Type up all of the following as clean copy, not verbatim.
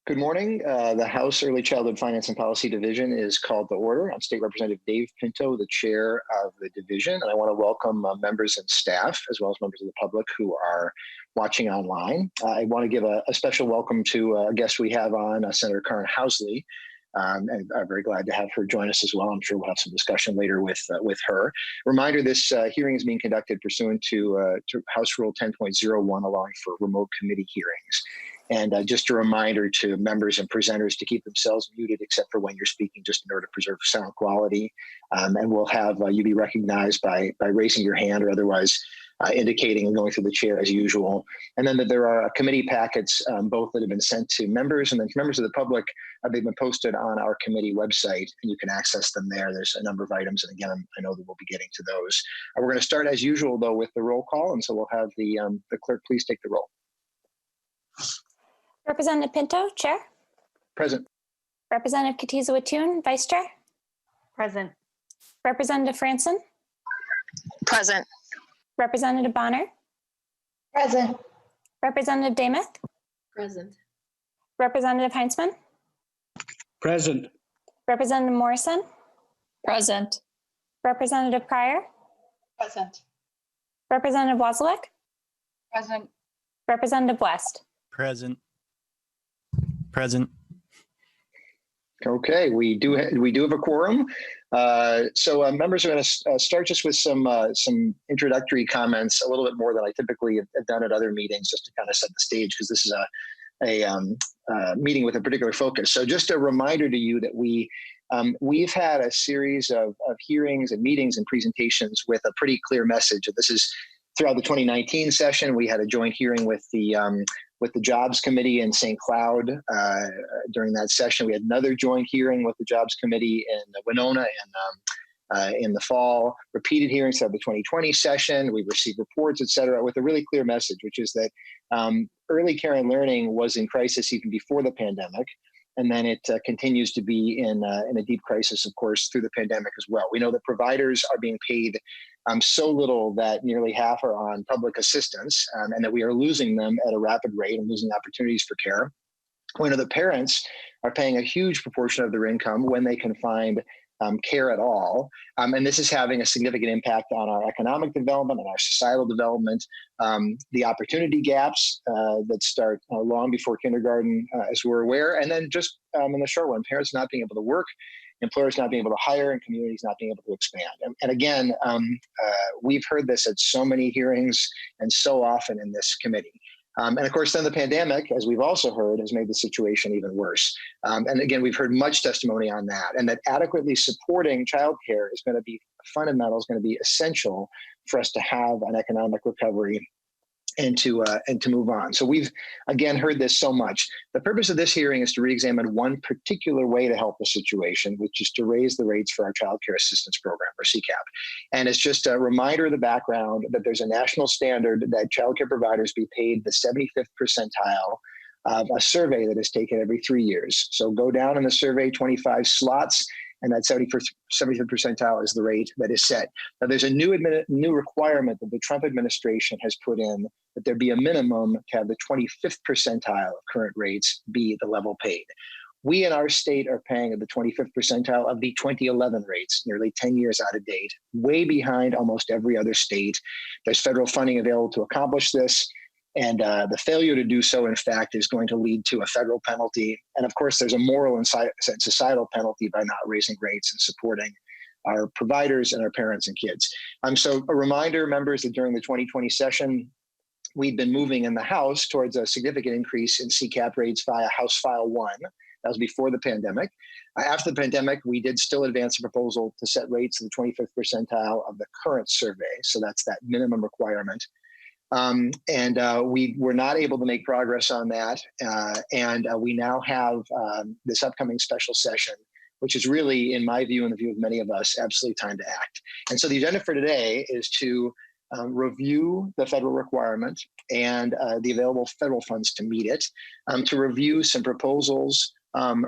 Good morning. The House Early Childhood Finance and Policy Division is called to order. I'm State Representative Dave Pinto, the chair of the division, and I want to welcome members and staff, as well as members of the public who are watching online. I want to give a special welcome to a guest we have on, Senator Karen Housley, and I'm very glad to have her join us as well. I'm sure we'll have some discussion later with her. Reminder, this hearing is being conducted pursuant to House Rule 10.01, allowing for remote committee hearings. And just a reminder to members and presenters to keep themselves muted except for when you're speaking, just in order to preserve sound quality. And we'll have you be recognized by raising your hand or otherwise indicating and going through the chair as usual. And then that there are committee packets, both that have been sent to members and then to members of the public. They've been posted on our committee website and you can access them there. There's a number of items. And again, I know that we'll be getting to those. We're going to start as usual though with the roll call. And so we'll have the clerk please take the roll. Representative Pinto, Chair. Present. Representative Katiza-Wattoon, Vice Chair. Present. Representative Franson. Present. Representative Bonner. Present. Representative Demuth. Present. Representative Heinzman. Present. Representative Morrison. Present. Representative Pryor. Present. Representative Wozniak. Present. Representative West. Present. Present. Okay, we do have a quorum. So members are going to start just with some introductory comments, a little bit more than I typically have done at other meetings, just to kind of set the stage, because this is a meeting with a particular focus. So just a reminder to you that we've had a series of hearings and meetings and presentations with a pretty clear message. This is throughout the 2019 session. We had a joint hearing with the Jobs Committee in St. Cloud during that session. We had another joint hearing with the Jobs Committee in Winona in the fall, repeated hearings throughout the 2020 session. We received reports, et cetera, with a really clear message, which is that early care and learning was in crisis even before the pandemic. And then it continues to be in a deep crisis, of course, through the pandemic as well. We know that providers are being paid so little that nearly half are on public assistance, and that we are losing them at a rapid rate and losing opportunities for care. We know that parents are paying a huge proportion of their income when they can find care at all. And this is having a significant impact on our economic development and our societal development. The opportunity gaps that start long before kindergarten, as we're aware, and then just in the short run, parents not being able to work, employers not being able to hire, and communities not being able to expand. And again, we've heard this at so many hearings and so often in this committee. And of course, then the pandemic, as we've also heard, has made the situation even worse. And again, we've heard much testimony on that, and that adequately supporting childcare is going to be fundamental, is going to be essential for us to have an economic recovery and to move on. So we've, again, heard this so much. The purpose of this hearing is to re-examine one particular way to help the situation, which is to raise the rates for our Child Care Assistance Program, or CCAP. And it's just a reminder of the background that there's a national standard that child care providers be paid the 75th percentile of a survey that is taken every 3 years. So go down in the survey 25 slots, and that 75th percentile is the rate that is set. Now, there's a new requirement that the Trump administration has put in, that there be a minimum to have the 25th percentile of current rates be the level paid. We in our state are paying at the 25th percentile of the 2011 rates, nearly 10 years out of date, way behind almost every other state. There's federal funding available to accomplish this. And the failure to do so, in fact, is going to lead to a federal penalty. And of course, there's a moral and societal penalty by not raising rates and supporting our providers and our parents and kids. So a reminder, members, that during the 2020 session, we'd been moving in the House towards a significant increase in CCAP rates via House File 1. That was before the pandemic. After the pandemic, we did still advance a proposal to set rates to the 25th percentile of the current survey. So that's that minimum requirement. We were not able to make progress on that. We now have this upcoming special session, which is really, in my view and the view of many of us, absolutely time to act. And so the agenda for today is to review the federal requirement and the available federal funds to meet it, to review some proposals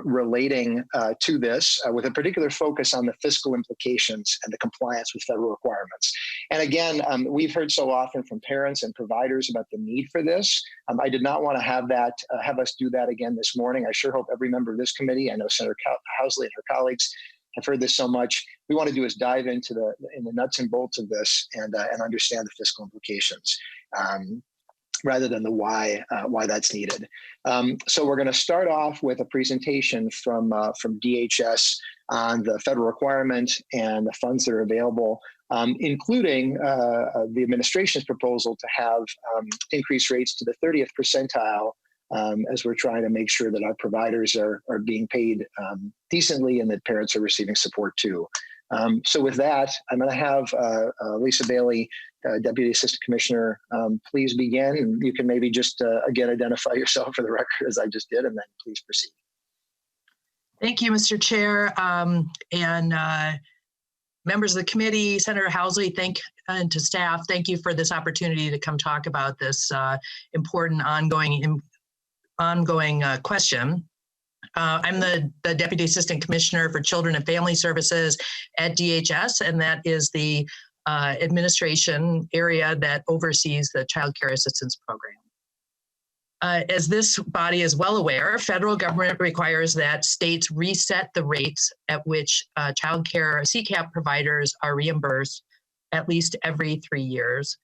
relating to this with a particular focus on the fiscal implications and the compliance with federal requirements. And again, we've heard so often from parents and providers about the need for this. I did not want to have us do that again this morning. I sure hope every member of this committee, I know Senator Housley and her colleagues have heard this so much. We want to do is dive into the nuts and bolts of this and understand the fiscal implications. Rather than the why that's needed. So we're going to start off with a presentation from DHS on the federal requirement and the funds that are available, including the administration's proposal to have increased rates to the 30th percentile as we're trying to make sure that our providers are being paid decently and that parents are receiving support too. So with that, I'm going to have Lisa Bayley, Deputy Assistant Commissioner, please begin. And you can maybe just, again, identify yourself for the record as I just did, and then please proceed. Thank you, Mr. Chair, and members of the committee, Senator Housley, and to staff, thank you for this opportunity to come talk about this important ongoing question. I'm the Deputy Assistant Commissioner for Children and Family Services at DHS, and that is the administration area that oversees the Child Care Assistance Program. As this body is well aware, federal government requires that states reset the rates at which child care CCAP providers are reimbursed at least every 3 years.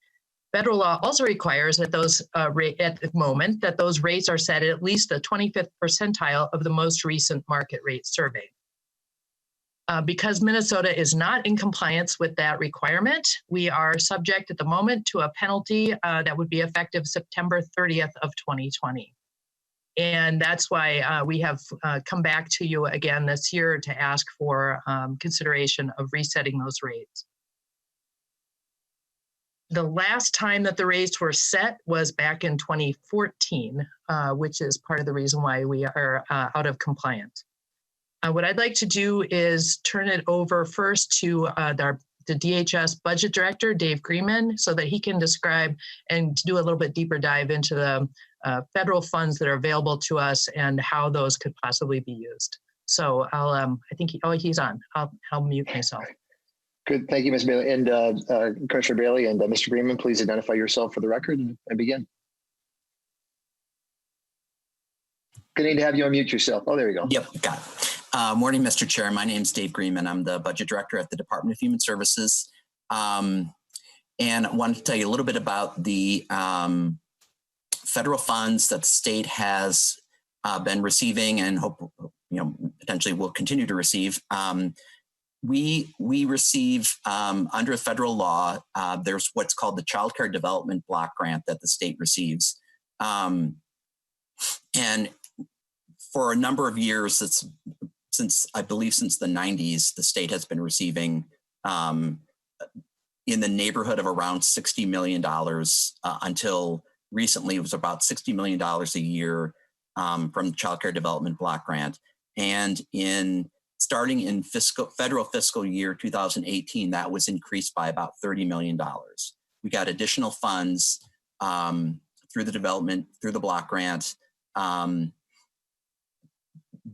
Federal law also requires that those at the moment that those rates are set at least the 25th percentile of the most recent market rate survey. Because Minnesota is not in compliance with that requirement, we are subject at the moment to a penalty that would be effective September 30th of 2020. And that's why we have come back to you again this year to ask for consideration of resetting those rates. The last time that the rates were set was back in 2014, which is part of the reason why we are out of compliance. What I'd like to do is turn it over first to the DHS Budget Director, Dave Greeman, so that he can describe and do a little bit deeper dive into the federal funds that are available to us and how those could possibly be used. So I think he's on. I'll mute myself. Good, thank you, Ms. Bayley. And Commissioner Bayley and Mr. Greeman, please identify yourself for the record and begin. Good need to have you unmute yourself. Oh, there you go. Yep, got it. Morning, Mr. Chair. My name is Dave Greeman. I'm the Budget Director at the Department of Human Services. And I wanted to tell you a little bit about the federal funds that the state has been receiving and hope, potentially will continue to receive. We receive under federal law, there's what's called the Child Care Development Block Grant that the state receives. And for a number of years, since the 90s, the state has been receiving in the neighborhood of around $60 million until recently. It was about $60 million a year from the Child Care Development Block Grant. And starting in federal fiscal year 2018, that was increased by about $30 million. We got additional funds through the block grant.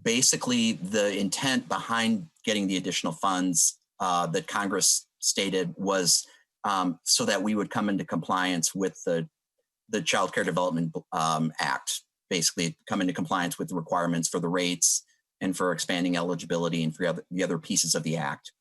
Basically, the intent behind getting the additional funds that Congress stated was so that we would come into compliance with the Child Care Development Act, basically come into compliance with the requirements for the rates and for expanding eligibility and for the other pieces of the act.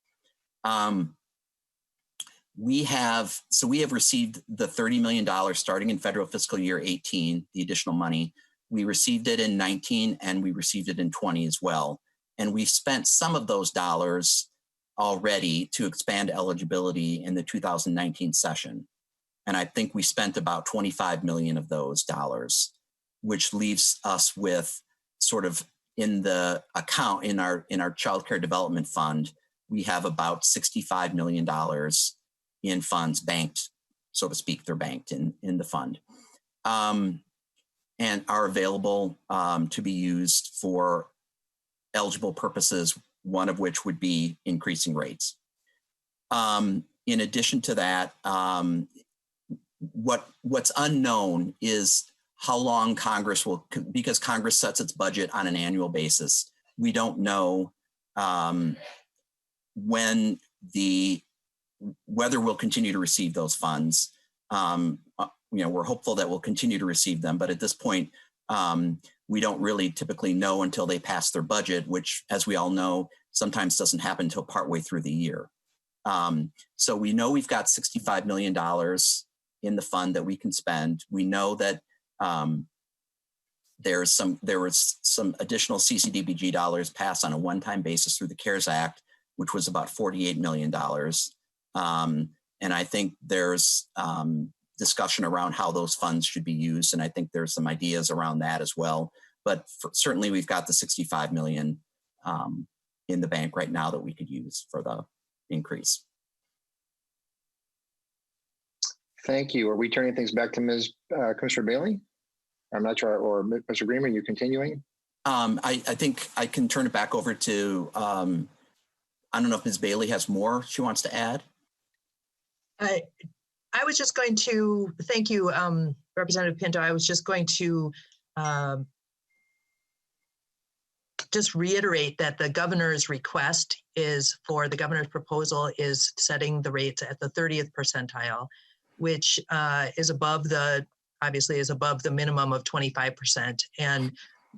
We have received the $30 million starting in federal fiscal year 18, the additional money. We received it in 19 and we received it in 20 as well. And we've spent some of those dollars already to expand eligibility in the 2019 session. And I think we spent about 25 million of those dollars, which leaves us with sort of in the account in our Child Care Development Fund, we have about $65 million in funds banked, so to speak. They're banked in the fund. And are available to be used for eligible purposes, one of which would be increasing rates. In addition to that, what's unknown is how long Congress will, because Congress sets its budget on an annual basis. We don't know whether we'll continue to receive those funds. We're hopeful that we'll continue to receive them, but at this point, we don't really typically know until they pass their budget, which, as we all know, sometimes doesn't happen until partway through the year. So we know we've got $65 million in the fund that we can spend. We know that there was some additional CCDBG dollars passed on a one-time basis through the CARES Act, which was about $48 million. And I think there's discussion around how those funds should be used. And I think there's some ideas around that as well. But certainly we've got the $65 million in the bank right now that we could use for the increase. Thank you. Are we turning things back to Commissioner Bayley? I'm not sure, or Mr. Greeman, are you continuing? I think I can turn it back over to, I don't know if Ms. Bayley has more she wants to add. I was just going to, thank you, Representative Pinto. I was just going to just reiterate that the governor's request is for the governor's proposal is setting the rates at the 30th percentile, which is above obviously is above the minimum of 25%. And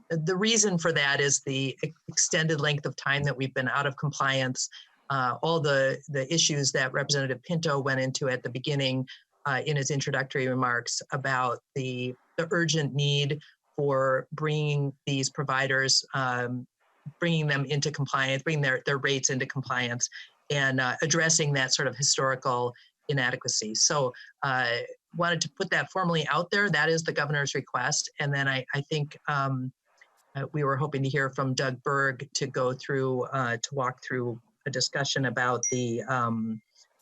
the reason for that is the extended length of time that we've been out of compliance, all the issues that Representative Pinto went into at the beginning in his introductory remarks about the urgent need for bringing these providers, bringing them into compliance, bringing their rates into compliance, and addressing that sort of historical inadequacy. So wanted to put that formally out there. That is the governor's request. And then I think we were hoping to hear from Doug Berg to go through, to walk through a discussion about the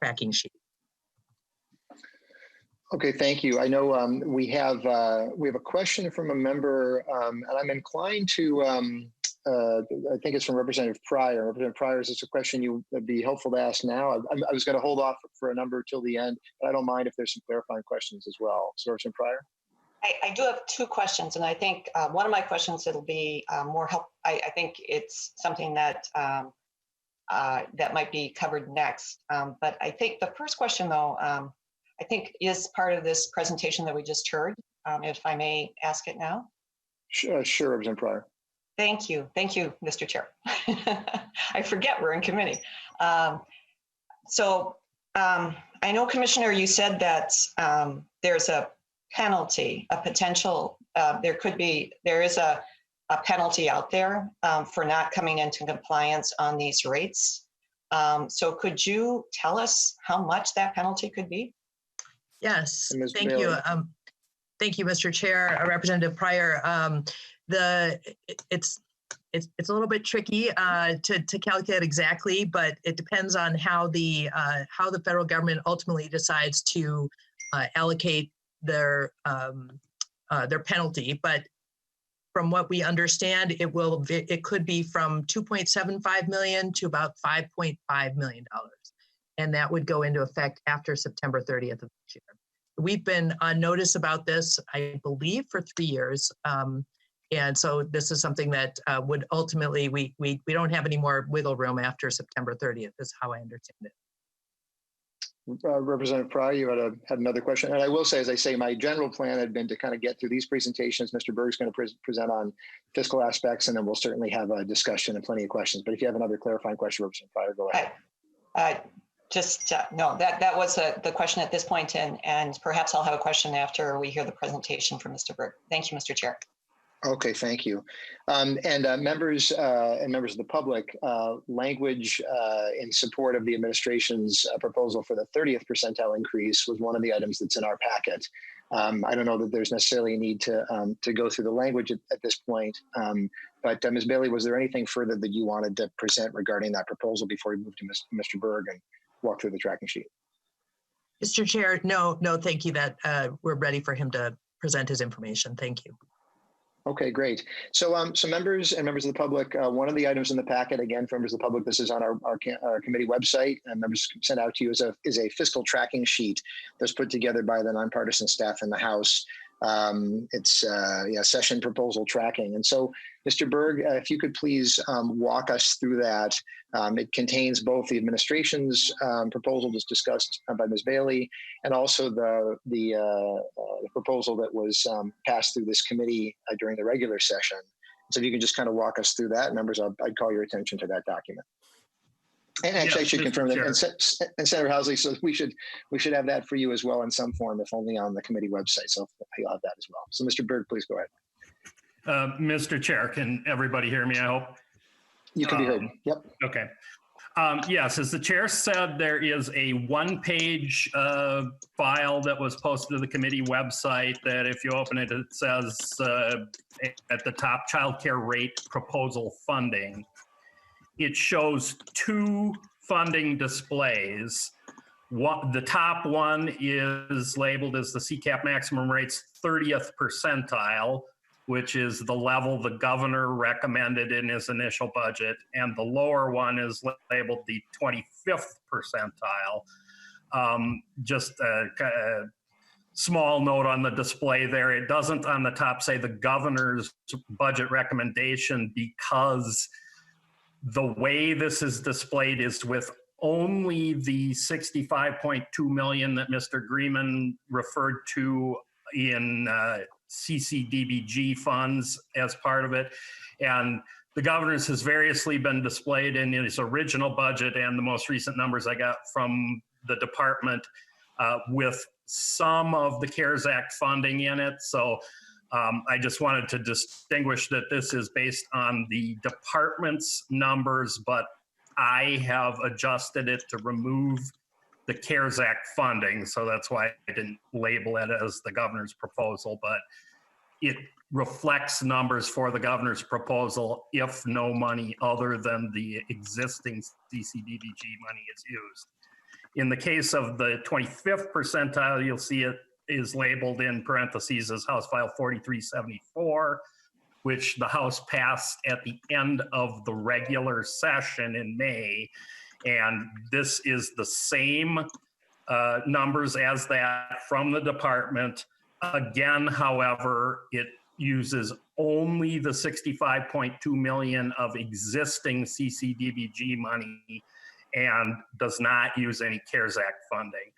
tracking sheet. Okay, thank you. I know we have a question from a member, and I'm inclined to. I think it's from Representative Pryor. Representative Pryor, is this a question you would be helpful to ask now? I was going to hold off for a number till the end, but I don't mind if there's some clarifying questions as well. So, Representative Pryor. I do have two questions, and I think one of my questions, it'll be more help. I think it's something that that might be covered next. But I think the first question, though, I think is part of this presentation that we just heard, if I may ask it now. Sure, Representative Pryor. Thank you, Mr. Chair. I forget we're in committee. So I know, Commissioner, you said that there's a penalty, a potential, there is a penalty out there for not coming into compliance on these rates. So could you tell us how much that penalty could be? Yes, thank you. Thank you, Mr. Chair, Representative Pryor. It's a little bit tricky to calculate exactly, but it depends on how the federal government ultimately decides to allocate their penalty. But from what we understand, it could be from $2.75 million to about $5.5 million. And that would go into effect after September 30th of this year. We've been on notice about this, I believe, for 3 years. And so this is something that would ultimately, we don't have any more wiggle room after September 30th, is how I understand it. Representative Pryor, you had another question. And I will say, as I say, my general plan had been to kind of get through these presentations. Mr. Berg's going to present on fiscal aspects, and then we'll certainly have a discussion and plenty of questions. But if you have another clarifying question, Representative Pryor, go ahead. No, that was the question at this point, and perhaps I'll have a question after we hear the presentation from Mr. Berg. Thank you, Mr. Chair. Okay, thank you. Members of the public, language in support of the administration's proposal for the 30th percentile increase was one of the items that's in our packet. I don't know that there's necessarily a need to go through the language at this point, but Ms. Bayley, was there anything further that you wanted to present regarding that proposal before we move to Mr. Berg and walk through the tracking sheet? Mr. Chair, no, thank you. That we're ready for him to present his information. Thank you. Okay, great. So members and members of the public, one of the items in the packet, again, for members of the public, this is on our committee website, and members sent out to you is a fiscal tracking sheet that's put together by the nonpartisan staff in the House. It's session proposal tracking. And so, Mr. Berg, if you could please walk us through that. It contains both the administration's proposal just discussed by Ms. Bayley, and also the proposal that was passed through this committee during the regular session. So if you can just kind of walk us through that, members, I'd call your attention to that document. And actually, yes, I should confirm that, and Senator Housley, so we should have that for you as well in some form, if only on the committee website. So you'll have that as well. So, Mr. Berg, please go ahead. Mr. Chair, can everybody hear me? I hope you can be heard. Yep. Okay. Yes, as the chair said, there is a one-page file that was posted to the committee website that if you open it, it says at the top, child care rate proposal funding. It shows two funding displays. The top one is labeled as the CCAP maximum rates 30th percentile, which is the level the governor recommended in his initial budget. And the lower one is labeled the 25th percentile. Just a small note on the display there. It doesn't on the top say the governor's budget recommendation, because the way this is displayed is with only the 65.2 million that Mr. Greeman referred to in CCDBG funds as part of it. And the governor's has variously been displayed in his original budget and the most recent numbers I got from the department with some of the CARES Act funding in it. So I just wanted to distinguish that this is based on the department's numbers, but I have adjusted it to remove the CARES Act funding. So that's why I didn't label it as the governor's proposal, but it reflects numbers for the governor's proposal if no money other than the existing CCDBG money is used. In the case of the 25th percentile, you'll see it is labeled in parentheses as House File 4374, which the House passed at the end of the regular session in May. And this is the same numbers as that from the department. Again, however, it uses only the 65.2 million of existing CCDBG money and does not use any CARES Act funding.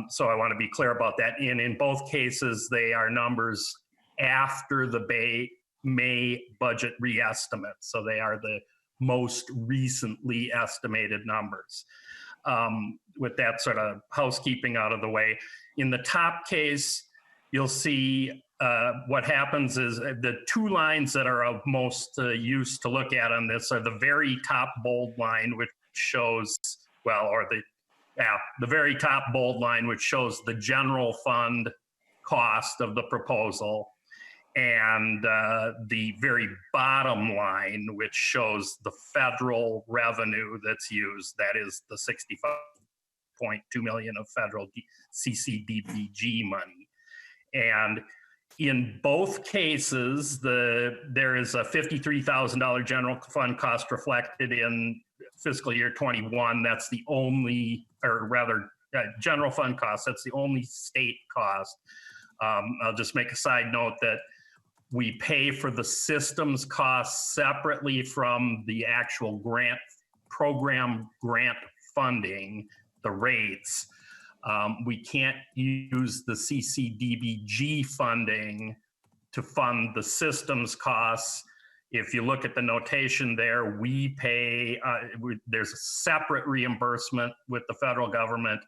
So I want to be clear about that. And in both cases, they are numbers after the May budget reestimate. So they are the most recently estimated numbers. With that sort of housekeeping out of the way, in the top case, you'll see what happens is the two lines that are of most use to look at on this are the very top bold line, which shows, the very top bold line, which shows the general fund cost of the proposal, and the very bottom line, which shows the federal revenue that's used, that is the 65.2 million of federal CCDBG money. And in both cases, there is a $53,000 general fund cost reflected in fiscal year 21. That's the only, or rather, general fund cost, that's the only state cost. I'll just make a side note that we pay for the systems costs separately from the actual program grant funding, the rates. We can't use the CCDBG funding to fund the systems costs. If you look at the notation there, we pay, there's a separate reimbursement with the federal government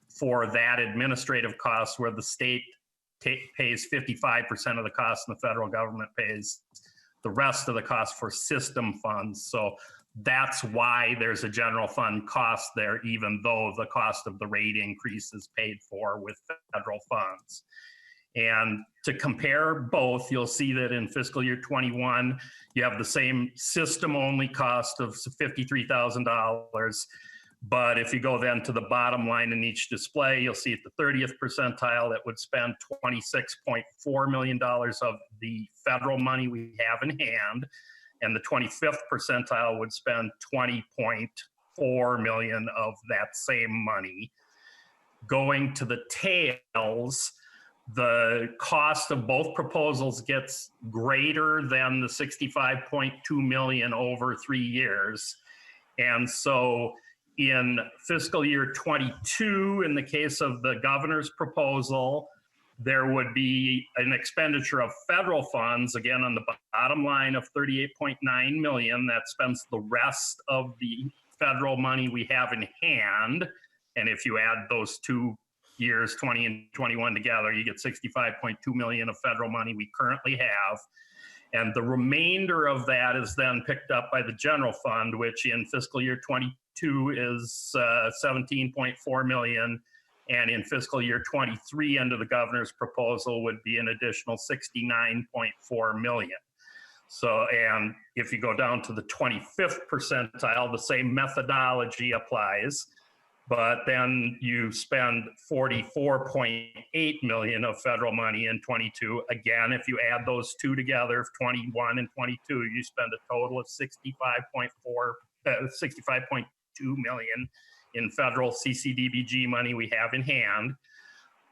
for that administrative cost, where the state pays 55% of the cost and the federal government pays the rest of the cost for system funds. So that's why there's a general fund cost there, even though the cost of the rate increase is paid for with federal funds. And to compare both, you'll see that in fiscal year 21, you have the same system-only cost of $53,000. But if you go then to the bottom line in each display, you'll see at the 30th percentile that would spend $26.4 million of the federal money we have in hand, and the 25th percentile would spend $20.4 million of that same money. Going to the tails, the cost of both proposals gets greater than the 65.2 million over 3 years. And so in fiscal year 22, in the case of the governor's proposal, there would be an expenditure of federal funds, again, on the bottom line of 38.9 million. That spends the rest of the federal money we have in hand. And if you add those 2 years, 20 and 21 together, you get 65.2 million of federal money we currently have. And the remainder of that is then picked up by the general fund, which in fiscal year 22 is 17.4 million. And in fiscal year 23, under the governor's proposal, would be an additional 69.4 million. So, and if you go down to the 25th percentile, the same methodology applies, but then you spend 44.8 million of federal money in 22. Again, if you add those two together, 21 and 22, you spend a total of 65.2 million in federal CCDBG money we have in hand.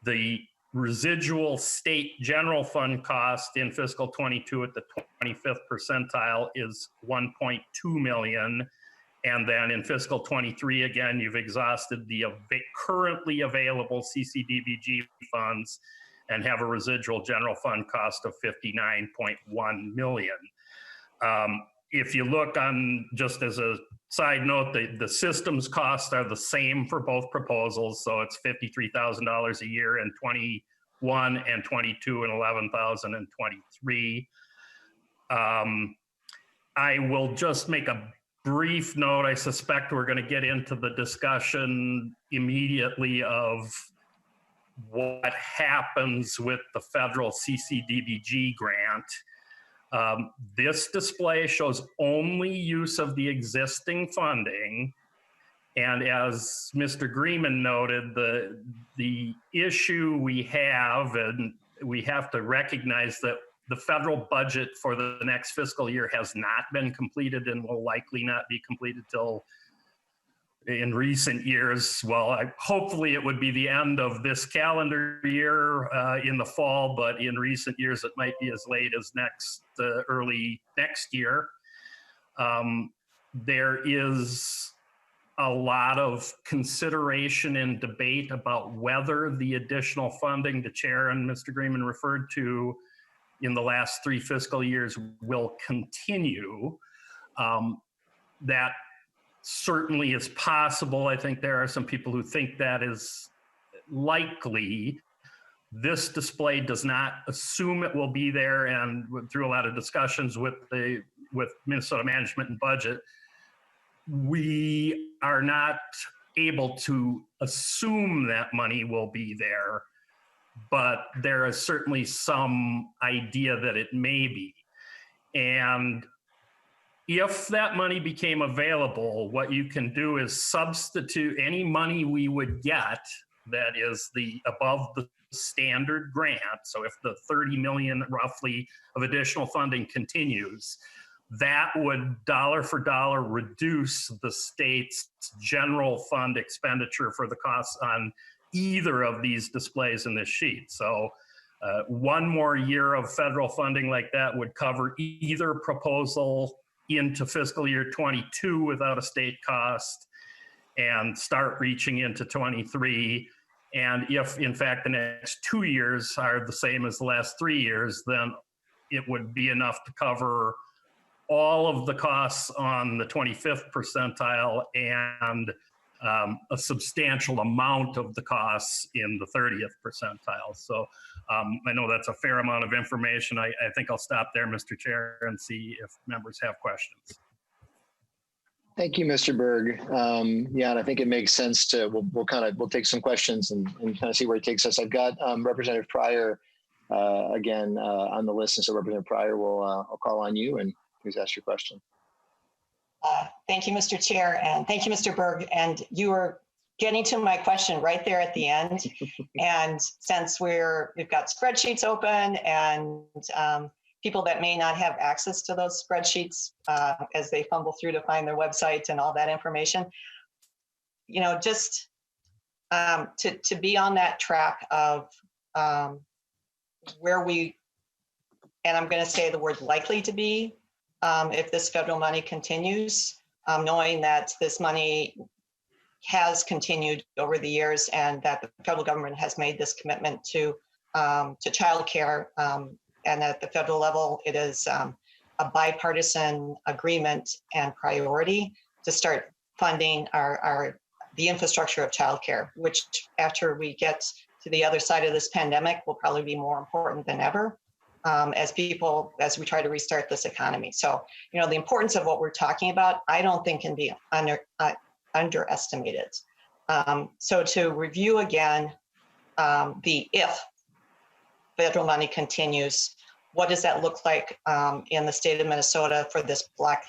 The residual state general fund cost in fiscal 22 at the 25th percentile is 1.2 million. And then in fiscal 23, again, you've exhausted the currently available CCDBG funds and have a residual general fund cost of 59.1 million. If you look on, just as a side note, the systems costs are the same for both proposals. So it's $53,000 a year in 21 and 22 and 11,000 in 23. I will just make a brief note. I suspect we're going to get into the discussion immediately of what happens with the federal CCDBG grant. This display shows only use of the existing funding. And as Mr. Greeman noted, the issue we have, and we have to recognize that the federal budget for the next fiscal year has not been completed and will likely not be completed till in recent years. Well, hopefully it would be the end of this calendar year in the fall, but in recent years it might be as late as early next year. There is a lot of consideration and debate about whether the additional funding the chair and Mr. Greeman referred to in the last 3 fiscal years will continue. That certainly is possible. I think there are some people who think that is likely. This display does not assume it will be there, and through a lot of discussions with Minnesota Management and Budget, we are not able to assume that money will be there, but there is certainly some idea that it may be. And if that money became available, what you can do is substitute any money we would get that is above the standard grant. So if the 30 million roughly of additional funding continues, that would dollar for dollar reduce the state's general fund expenditure for the costs on either of these displays in this sheet. So one more year of federal funding like that would cover either proposal into fiscal year 22 without a state cost and start reaching into 23. And if in fact the next 2 years are the same as the last 3 years, then it would be enough to cover all of the costs on the 25th percentile and a substantial amount of the costs in the 30th percentile. So I know that's a fair amount of information. I think I'll stop there, Mr. Chair, and see if members have questions. Thank you, Mr. Berg. Yeah, and I think it makes sense to, we'll take some questions and kind of see where it takes us. I've got Representative Pryor again on the list, and so Representative Pryor I'll call on you and please ask your question. Thank you, Mr. Chair, and thank you, Mr. Berg. And you were getting to my question right there at the end. And since we've got spreadsheets open and people that may not have access to those spreadsheets as they fumble through to find their websites and all that information, just to be on that track of where we, and I'm going to say the word likely to be, if this federal money continues, knowing that this money has continued over the years and that the federal government has made this commitment to childcare, and at the federal level, it is a bipartisan agreement and priority to start funding the infrastructure of childcare, which after we get to the other side of this pandemic will probably be more important than ever as we try to restart this economy. So, the importance of what we're talking about, I don't think can be underestimated. So to review again, if federal money continues, what does that look like in the state of Minnesota for this Black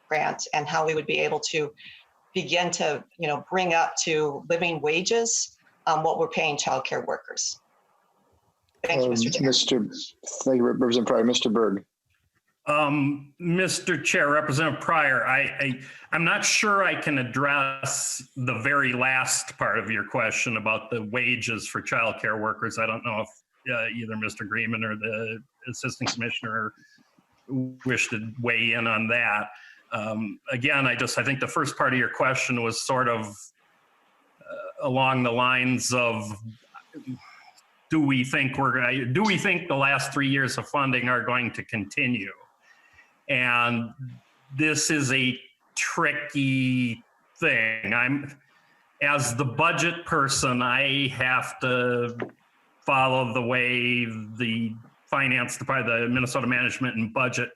grant, and how we would be able to begin to, bring up to living wages what we're paying childcare workers. Thank you, Mr. Chair. Thank you, Representative Pryor. Mr. Berg. Mr. Chair, Representative Pryor, I'm not sure I can address the very last part of your question about the wages for childcare workers. I don't know if either Mr. Greeman or the Assistant Commissioner wish to weigh in on that. Again, I think the first part of your question was sort of along the lines of, do we think the last 3 years of funding are going to continue? And this is a tricky thing. As the budget person, I have to follow the way the finance department, the Minnesota Management and Budget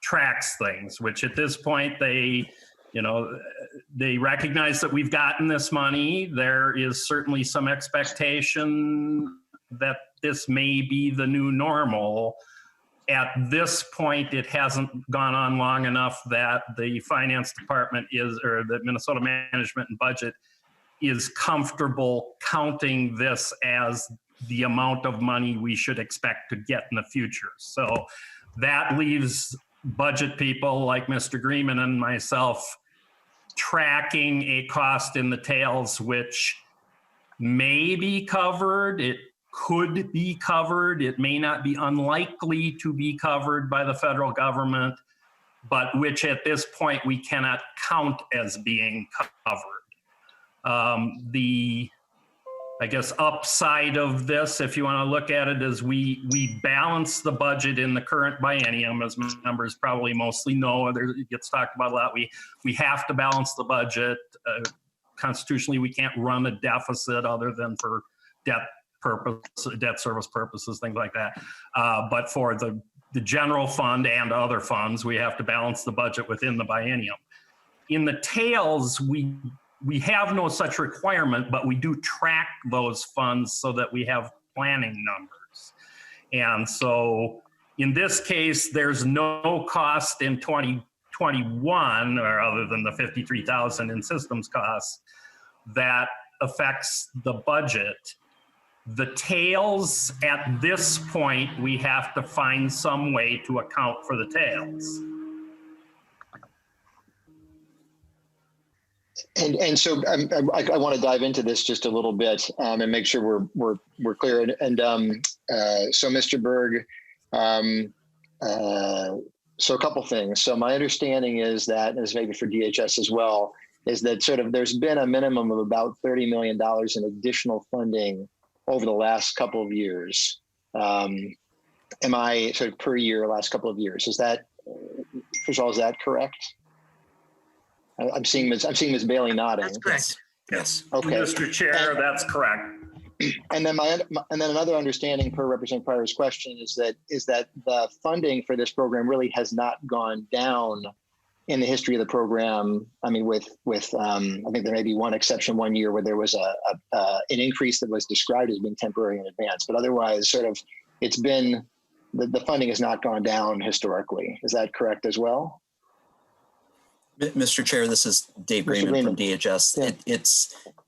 tracks things, which at this point they recognize that we've gotten this money. There is certainly some expectation that this may be the new normal. At this point, it hasn't gone on long enough that the finance department or the Minnesota Management and Budget is comfortable counting this as the amount of money we should expect to get in the future. So that leaves budget people like Mr. Greeman and myself tracking a cost in the tails, which may be covered. It could be covered. It may not be unlikely to be covered by the federal government, but which at this point we cannot count as being covered. The upside of this, if you want to look at it, is we balance the budget in the current biennium, as members probably mostly know. It gets talked about a lot. We have to balance the budget. Constitutionally, we can't run a deficit other than for debt service purposes, things like that. But for the general fund and other funds, we have to balance the budget within the biennium. In the tails, we have no such requirement, but we do track those funds so that we have planning numbers. And so in this case, there's no cost in 2021, or other than the $53,000 in systems costs, that affects the budget. The tails, at this point, we have to find some way to account for the tails. And so I want to dive into this just a little bit and make sure we're clear. So Mr. Berg, so a couple things. So my understanding is that, and this maybe for DHS as well, is that sort of there's been a minimum of about $30 million in additional funding over the last couple of years. Am I sort of per year last couple of years? Is that, first of all, is that correct? I'm seeing Ms. Bayley nodding. That's correct. Yes. Okay. Mr. Chair, that's correct. And then another understanding per Representative Pryor's question is that the funding for this program really has not gone down in the history of the program. I mean, with I think there may be one exception one year where there was an increase that was described as being temporary in advance, but otherwise sort of it's been, the funding has not gone down historically. Is that correct as well? Mr. Chair, this is Dave Greeman from DHS. Yeah.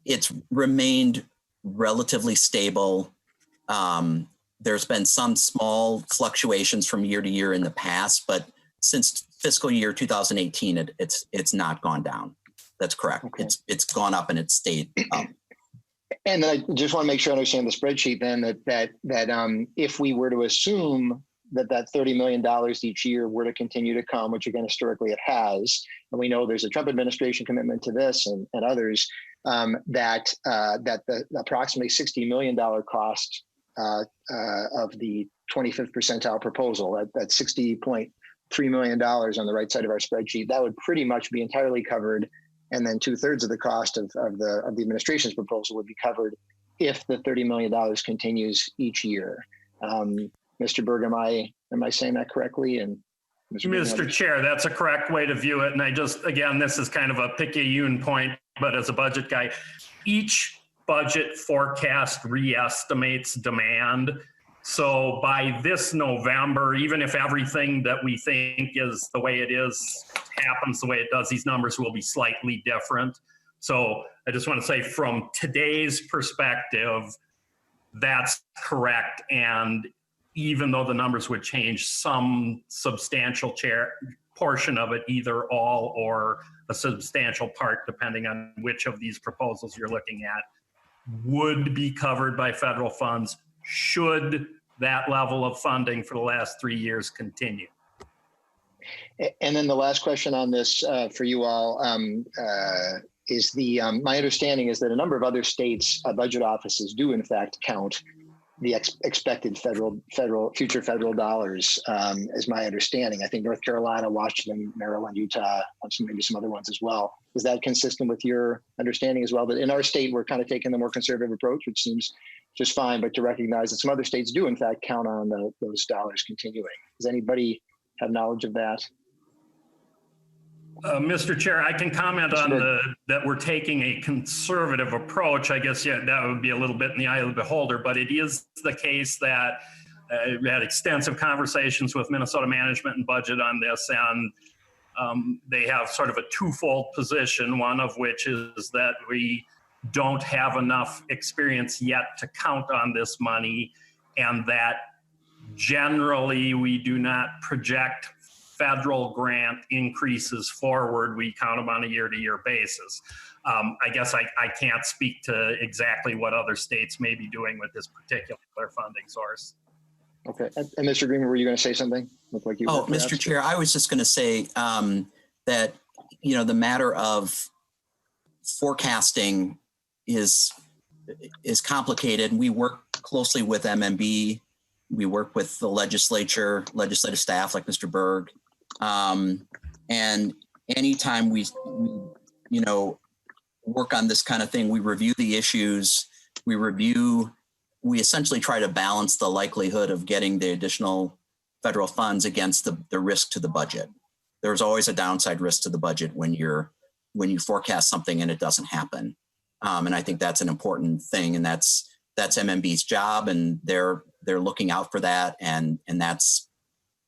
It's remained relatively stable. There's been some small fluctuations from year to year in the past, but since fiscal year 2018, it's not gone down. That's correct. Okay. It's gone up and it's stayed up. And then I just want to make sure I understand the spreadsheet then that if we were to assume that $30 million each year were to continue to come, which again, historically it has, and we know there's a Trump administration commitment to this and others, that the approximately $60 million cost of the 25th percentile proposal, that $60.3 million on the right side of our spreadsheet, that would pretty much be entirely covered. And then 2/3 of the cost of the administration's proposal would be covered if the $30 million continues each year. Mr. Berg, am I saying that correctly? And Mr. Chair, that's a correct way to view it. And I just, again, this is kind of a picayune point, but as a budget guy, each budget forecast re-estimates demand. So by this November, even if everything that we think is the way it is happens the way it does, these numbers will be slightly different. So I just want to say from today's perspective, that's correct. And even though the numbers would change, some substantial portion of it, either all or a substantial part, depending on which of these proposals you're looking at, would be covered by federal funds should that level of funding for the last 3 years continue. And then the last question on this for you all is my understanding is that a number of other states' budget offices do in fact count the expected future federal dollars, is my understanding. I think North Carolina, Washington, Maryland, Utah, maybe some other ones as well. Is that consistent with your understanding as well? That in our state, we're kind of taking the more conservative approach, which seems just fine, but to recognize that some other states do in fact count on those dollars continuing. Does anybody have knowledge of that? Mr. Chair, I can comment on that we're taking a conservative approach. I guess, yeah, that would be a little bit in the eye of the beholder, but it is the case that we had extensive conversations with Minnesota Management and Budget on this, and they have sort of a twofold position, one of which is that we don't have enough experience yet to count on this money, and that generally we do not project federal grant increases forward. We count them on a year-to-year basis. I guess I can't speak to exactly what other states may be doing with this particular funding source. Okay, and Mr. Greeman, were you going to say something? Looked like you were, Mr. Chair, I was just going to say that, the matter of forecasting is complicated. We work closely with MMB. We work with the legislative staff like Mr. Berg. And anytime we work on this kind of thing, we review the issues, we essentially try to balance the likelihood of getting the additional federal funds against the risk to the budget. There's always a downside risk to the budget when you forecast something and it doesn't happen. And I think that's an important thing, and that's MMB's job, and they're looking out for that, and that's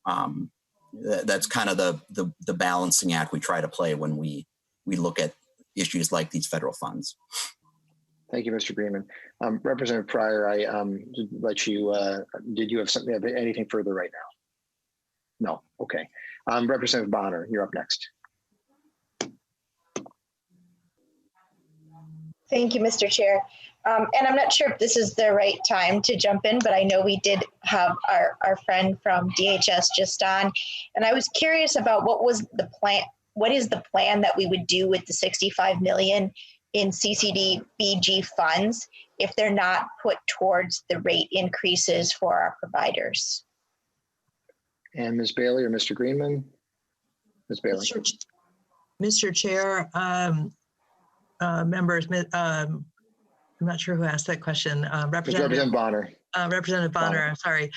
kind of the balancing act we try to play when we look at issues like these federal funds. Thank you, Mr. Greeman. Representative Pryor, I let you. Did you have anything further right now? No. Okay. Representative Bonner, you're up next. Thank you, Mr. Chair. And I'm not sure if this is the right time to jump in, but I know we did have our friend from DHS just on, and I was curious about what is the plan that we would do with the $65 million in CCDBG funds if they're not put towards the rate increases for our providers? And Ms. Bayley or Mr. Greeman? Ms. Bayley. Mr. Chair, members, I'm not sure who asked that question. Representative Bonner. Representative Bonner, I'm sorry.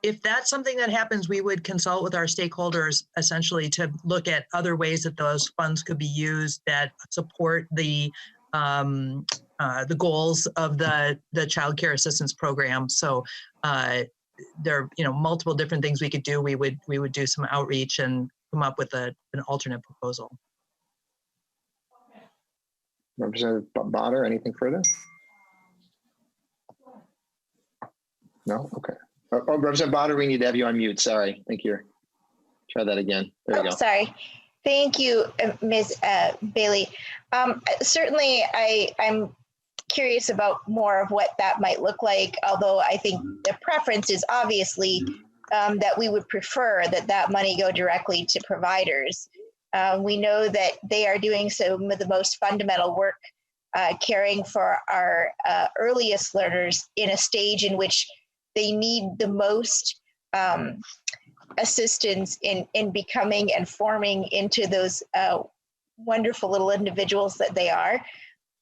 If that's something that happens, we would consult with our stakeholders essentially to look at other ways that those funds could be used that support the goals of the Child Care Assistance Program. So there are multiple different things we could do. We would do some outreach and come up with an alternate proposal. Representative Bonner, anything further? No? Okay. Oh, Representative Bonner, we need to have you on mute. Sorry. I think you're. Try that again. There you go. Sorry. Thank you, Ms. Bayley. Certainly, I'm curious about more of what that might look like, although I think the preference is obviously that we would prefer that money go directly to providers. We know that they are doing some of the most fundamental work caring for our earliest learners in a stage in which they need the most assistance in becoming and forming into those wonderful little individuals that they are,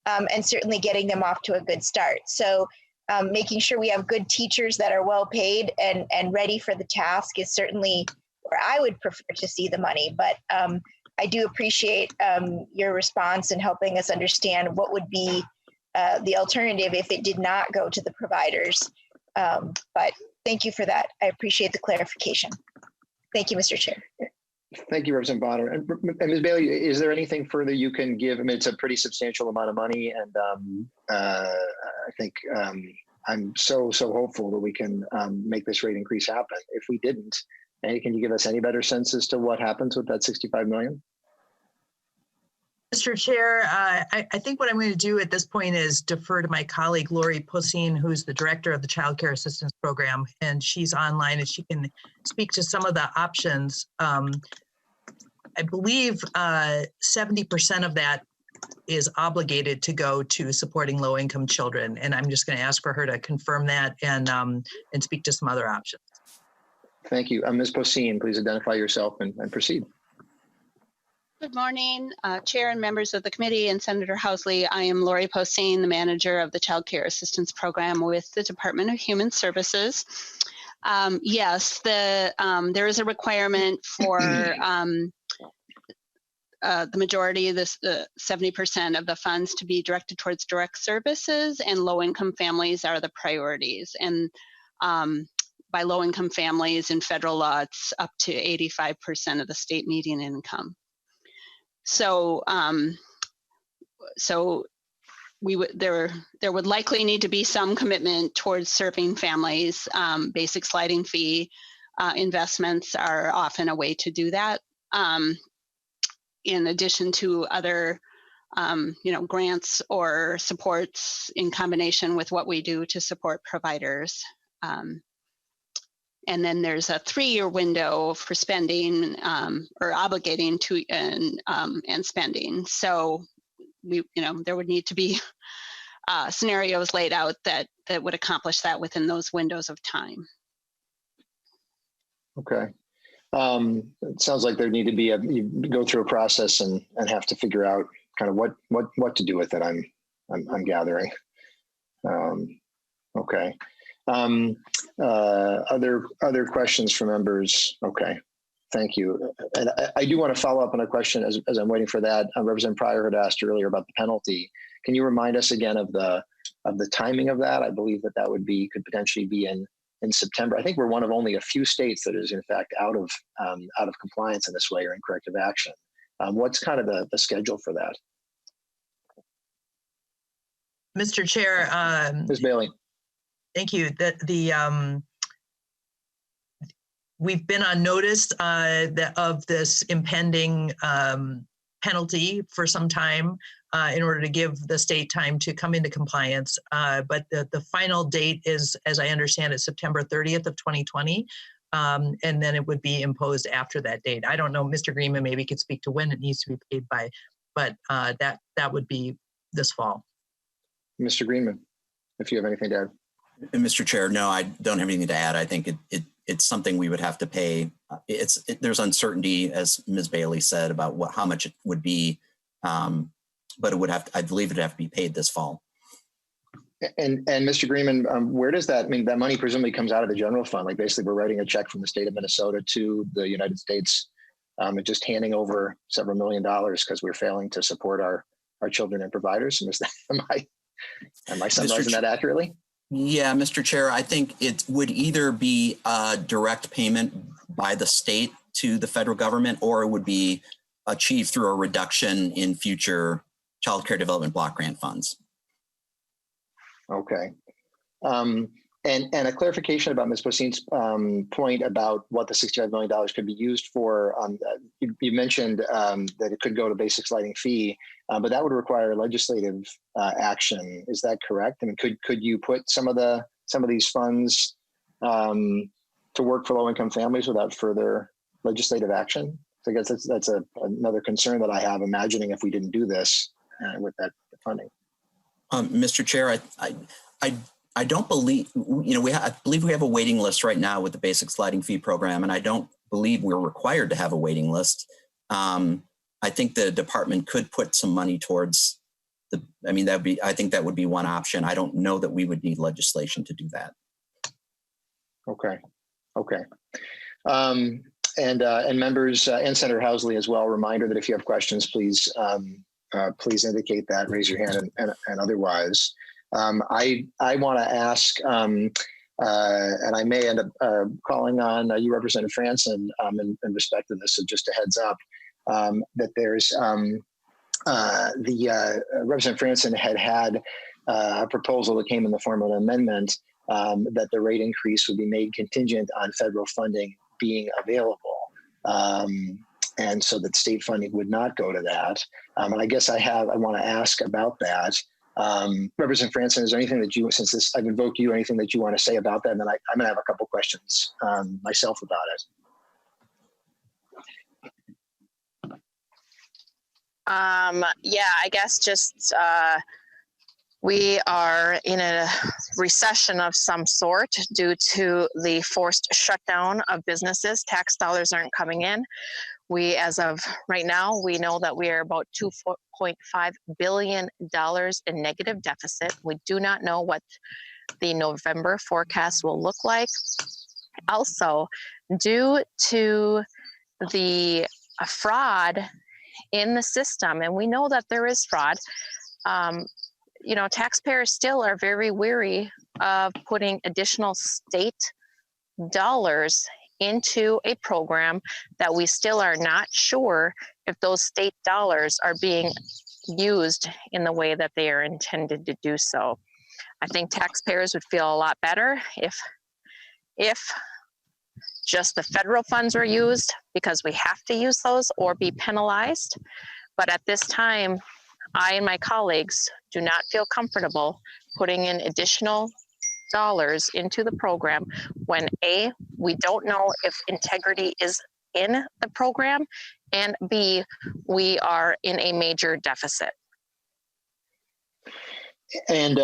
and certainly getting them off to a good start. So making sure we have good teachers that are well paid and ready for the task is certainly where I would prefer to see the money. But I do appreciate your response and helping us understand what would be the alternative if it did not go to the providers. But thank you for that. I appreciate the clarification. Thank you, Mr. Chair. Thank you, Representative Bonner. And Ms. Bayley, is there anything further you can give? I mean, it's a pretty substantial amount of money, and I think I'm so hopeful that we can make this rate increase happen. If we didn't, can you give us any better sense as to what happens with that $65 million? Mr. Chair, I think what I'm going to do at this point is defer to my colleague, Lori Pussine, who's the director of the Child Care Assistance Program, and she's online and she can speak to some of the options. I believe 70% of that is obligated to go to supporting low-income children, and I'm just going to ask for her to confirm that and speak to some other options. Thank you. Ms. Pussine, please identify yourself and proceed. Good morning, Chair and members of the committee and Senator Housley. I am Lori Pussine, the manager of the Child Care Assistance Program with the Department of Human Services. Yes, there is a requirement for the majority of this 70% of the funds to be directed towards direct services, and low-income families are the priorities. And by low-income families in federal law, it's up to 85% of the state median income. So, there would likely need to be some commitment towards serving families. Basic sliding fee investments are often a way to do that. In addition to other, grants or supports in combination with what we do to support providers. And then there's a 3-year window for spending or obligating to and spending. So there would need to be scenarios laid out that would accomplish that within those windows of time. Okay. It sounds like there need to be you go through a process and have to figure out kind of what to do with it. I'm gathering. Okay. Other questions from members? Okay, thank you. And I do want to follow up on a question as I'm waiting for that. Representative Pryor had asked earlier about the penalty. Can you remind us again of the timing of that? I believe that could potentially be in September. I think we're one of only a few states that is in fact out of compliance in this way or in corrective action. What's kind of the schedule for that? Mr. Chair. Ms. Bayley. Thank you. We've been on notice of this impending penalty for some time in order to give the state time to come into compliance. But the final date is, as I understand it, September 30th of 2020. And then it would be imposed after that date. I don't know, Mr. Greeman maybe could speak to when it needs to be paid by, but that would be this fall. Mr. Greeman, if you have anything to add. Mr. Chair, no, I don't have anything to add. I think it's something we would have to pay. There's uncertainty, as Ms. Bayley said, about how much it would be, but it would have to, I believe it'd have to be paid this fall. And Mr. Greeman, where does that mean? That money presumably comes out of the general fund. Like basically, we're writing a check from the state of Minnesota to the United States, and just handing over several $1 million because we're failing to support our children and providers. And am I summarizing that accurately? Yeah, Mr. Chair, I think it would either be a direct payment by the state to the federal government, or it would be achieved through a reduction in future child care development block grant funds. Okay. And a clarification about Ms. Pussine's point about what the $65 million could be used for. You mentioned that it could go to basic sliding fee. but that would require legislative action. Is that correct? I mean, could you put some of these funds to work for low-income families without further legislative action? So I guess that's another concern that I have, imagining if we didn't do this with that funding. Mr. Chair, I don't believe, I believe we have a waiting list right now with the basic sliding fee program, and I don't believe we're required to have a waiting list. I think the department could put some money towards I think that would be one option. I don't know that we would need legislation to do that. Okay. And members and Senator Housley as well, reminder that if you have questions, please indicate that, raise your hand and otherwise. I want to ask, and I may end up calling on you, Representative Franson, in respect to this, so just a heads up, that there's Representative Franson had a proposal that came in the form of an amendment that the rate increase would be made contingent on federal funding being available. And so that state funding would not go to that. And I guess I want to ask about that. Representative Franson, is there anything that since I've invoked you, anything that you want to say about that? And then I'm going to have a couple questions myself about it. Yeah, I guess just we are in a recession of some sort due to the forced shutdown of businesses. Tax dollars aren't coming in. We, as of right now, we know that we are about $2.5 billion in negative deficit. We do not know what the November forecast will look like. Also, due to the fraud in the system, and we know that there is fraud, taxpayers still are very weary of putting additional state dollars into a program that we still are not sure if those state dollars are being used in the way that they are intended to do so. I think taxpayers would feel a lot better if just the federal funds were used, because we have to use those or be penalized. But at this time, I and my colleagues do not feel comfortable putting in additional dollars into the program when A, we don't know if integrity is in the program, and B, we are in a major deficit. And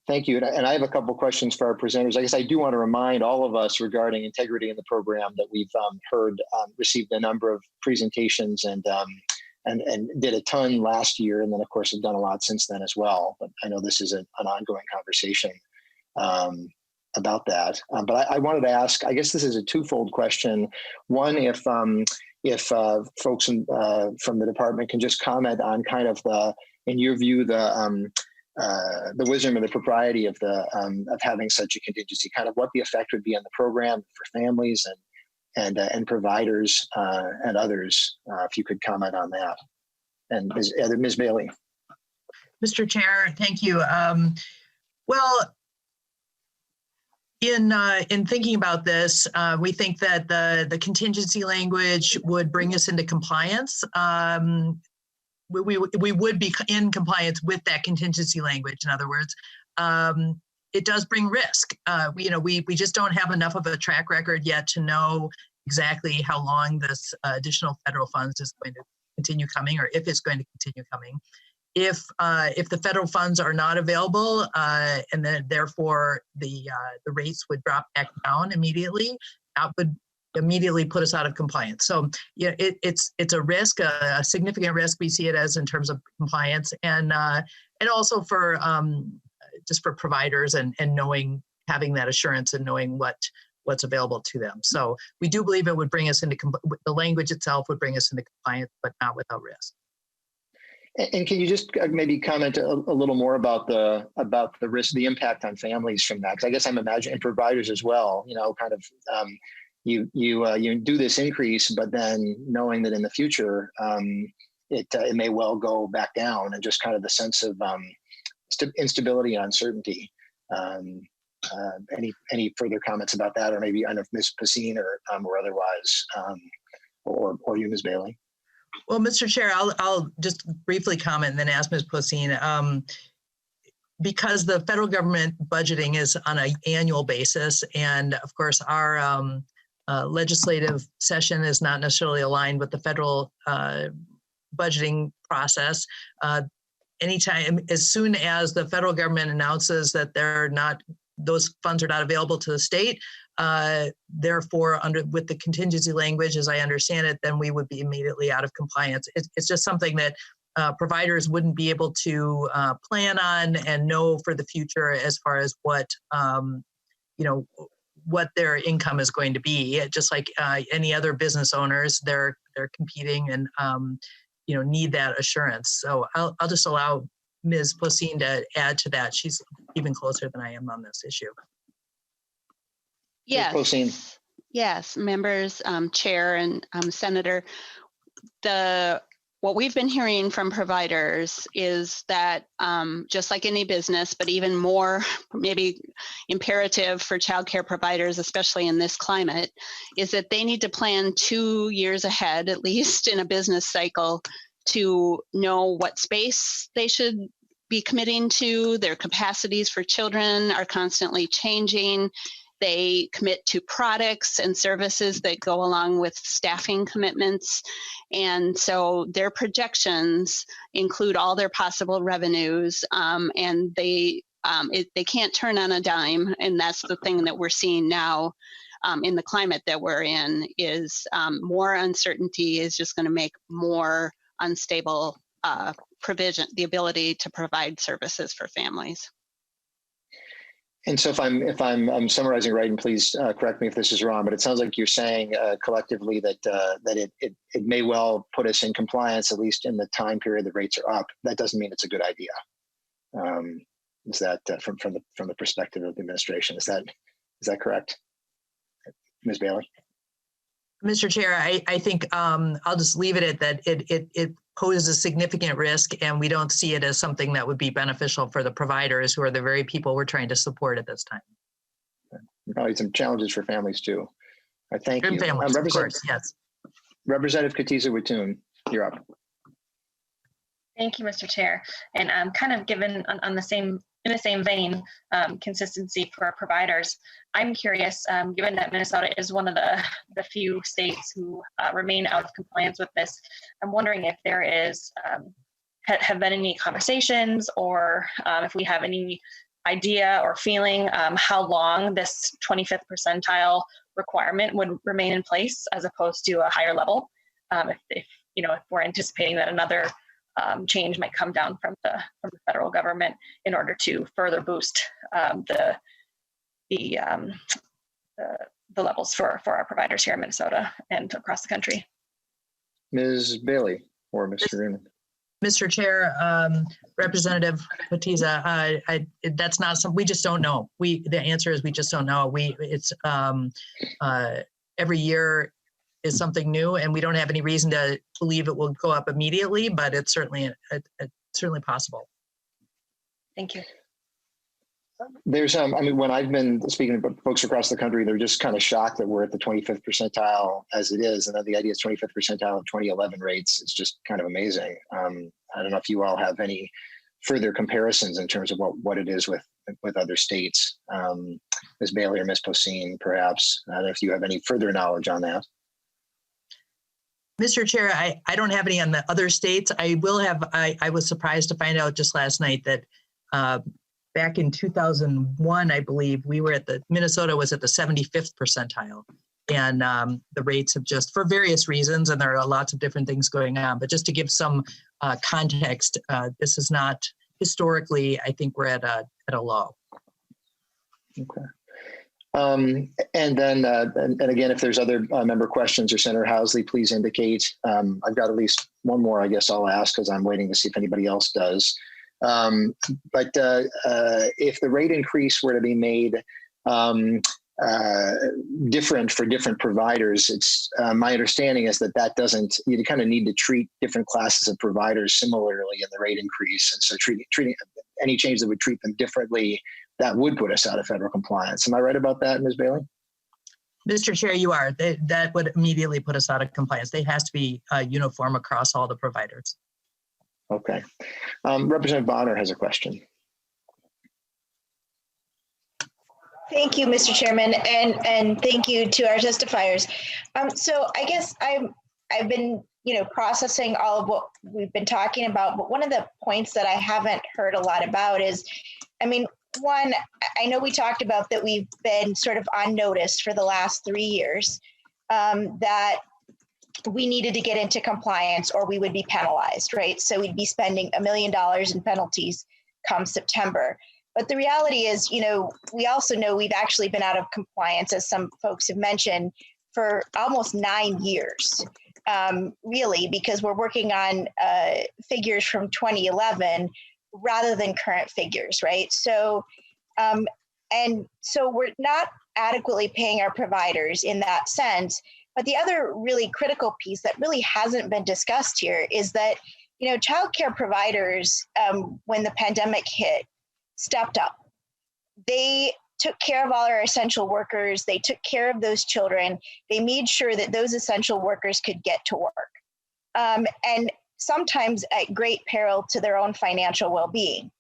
thank you. And I have a couple of questions for our presenters. I guess I do want to remind all of us regarding integrity in the program that we've received a number of presentations and did a ton last year, and then of course have done a lot since then as well. But I know this is an ongoing conversation about that. But I wanted to ask, I guess this is a twofold question. One, if folks from the department can just comment on kind of in your view, the wisdom or the propriety of having such a contingency, kind of what the effect would be on the program for families and providers and others, if you could comment on that. And Ms. Bayley. Mr. Chair, thank you. Well, in thinking about this, we think that the contingency language would bring us into compliance. We would be in compliance with that contingency language. In other words, it does bring risk. We just don't have enough of a track record yet to know exactly how long this additional federal funds is going to continue coming, or if it's going to continue coming. If the federal funds are not available, and then therefore the rates would drop back down immediately, that would immediately put us out of compliance. So yeah, it's a risk, a significant risk. We see it as in terms of compliance, and also for just for providers and having that assurance and knowing what's available to them. So we do believe it would bring us into the language itself would bring us into compliance, but not without risk. And can you just maybe comment a little more about the risk, the impact on families from that? Because I guess I'm imagining providers as well. You do this increase, but then knowing that in the future it may well go back down, and just kind of the sense of instability and uncertainty. Any further comments about that, or maybe I don't know if Ms. Pacine or otherwise, or you, Ms. Bayley? Well, Mr. Chair, I'll just briefly comment and then ask Ms. Poseen. Because the federal government budgeting is on an annual basis, and of course our legislative session is not necessarily aligned with the federal budgeting process. Anytime, as soon as the federal government announces that those funds are not available to the state, therefore, with the contingency language, as I understand it, then we would be immediately out of compliance. It's just something that providers wouldn't be able to plan on and know for the future as far as what what their income is going to be. Just like any other business owners, they're competing and need that assurance. So I'll just allow Ms. Poseen to add to that. She's even closer than I am on this issue. Yes. Yes, members, Chair and Senator. What we've been hearing from providers is that just like any business, but even more maybe imperative for childcare providers, especially in this climate, is that they need to plan 2 years ahead, at least in a business cycle, to know what space they should be committing to. Their capacities for children are constantly changing. They commit to products and services that go along with staffing commitments. And so their projections include all their possible revenues, and they can't turn on a dime. And that's the thing that we're seeing now in the climate that we're in is more uncertainty is just going to make more unstable provision, the ability to provide services for families. And so if I'm summarizing right, and please correct me if this is wrong, but it sounds like you're saying collectively that it may well put us in compliance, at least in the time period the rates are up. That doesn't mean it's a good idea. Is that from the perspective of the administration? Is that correct, Ms. Bayley? Mr. Chair, I think I'll just leave it at that. It poses a significant risk, and we don't see it as something that would be beneficial for the providers, who are the very people we're trying to support at this time. Probably some challenges for families too. I thank you. Families, of course, yes. Representative Katiza-Watun, you're up. Thank you, Mr. Chair. And kind of given in the same vein, consistency for our providers, I'm curious, given that Minnesota is one of the few states who remain out of compliance with this, I'm wondering if there is, have been any conversations, or if we have any idea or feeling how long this 25th percentile requirement would remain in place as opposed to a higher level. If we're anticipating that another change might come down from the federal government in order to further boost the levels for our providers here in Minnesota and across the country. Ms. Bayley or Mr. Greeman. Mr. Chair, Representative Katiza, that's not something, we just don't know. The answer is we just don't know. It's every year is something new, and we don't have any reason to believe it will go up immediately, but it's certainly certainly possible. Thank you. There's, when I've been speaking to folks across the country, they're just kind of shocked that we're at the 25th percentile as it is. And then the idea is 25th percentile of 2011 rates. It's just kind of amazing. I don't know if you all have any further comparisons in terms of what it is with other states. Ms. Bayley or Ms. Poseen, perhaps. I don't know if you have any further knowledge on that. Mr. Chair, I don't have any on the other states. I will have, I was surprised to find out just last night that back in 2001, I believe, Minnesota was at the 75th percentile. And the rates have just, for various reasons, and there are lots of different things going on, but just to give some context, this is not, historically, I think we're at a low. Okay. And then, and again, if there's other member questions or Senator Housley, please indicate. I've got at least one more, I guess I'll ask, because I'm waiting to see if anybody else does. But if the rate increase were to be made different for different providers, it's my understanding is that doesn't, you kind of need to treat different classes of providers similarly in the rate increase. And so treating any change that would treat them differently, that would put us out of federal compliance. Am I right about that, Ms. Bayley? Mr. Chair, you are. That would immediately put us out of compliance. They has to be uniform across all the providers. Okay. Representative Bonner has a question. Thank you, Mr. Chairman, and thank you to our testifiers. So I guess I've been, processing all of what we've been talking about, but one of the points that I haven't heard a lot about is, one, I know we talked about that we've been sort of on notice for the last 3 years, that we needed to get into compliance or we would be penalized, right? So we'd be spending $1 million in penalties come September. But the reality is, we also know we've actually been out of compliance, as some folks have mentioned, for almost 9 years, really, because we're working on figures from 2011 rather than current figures, right? So, and so we're not adequately paying our providers in that sense. But the other really critical piece that really hasn't been discussed here is that, childcare providers, when the pandemic hit, stepped up. They took care of all our essential workers. They took care of those children. They made sure that those essential workers could get to work. And sometimes at great peril to their own financial well-being.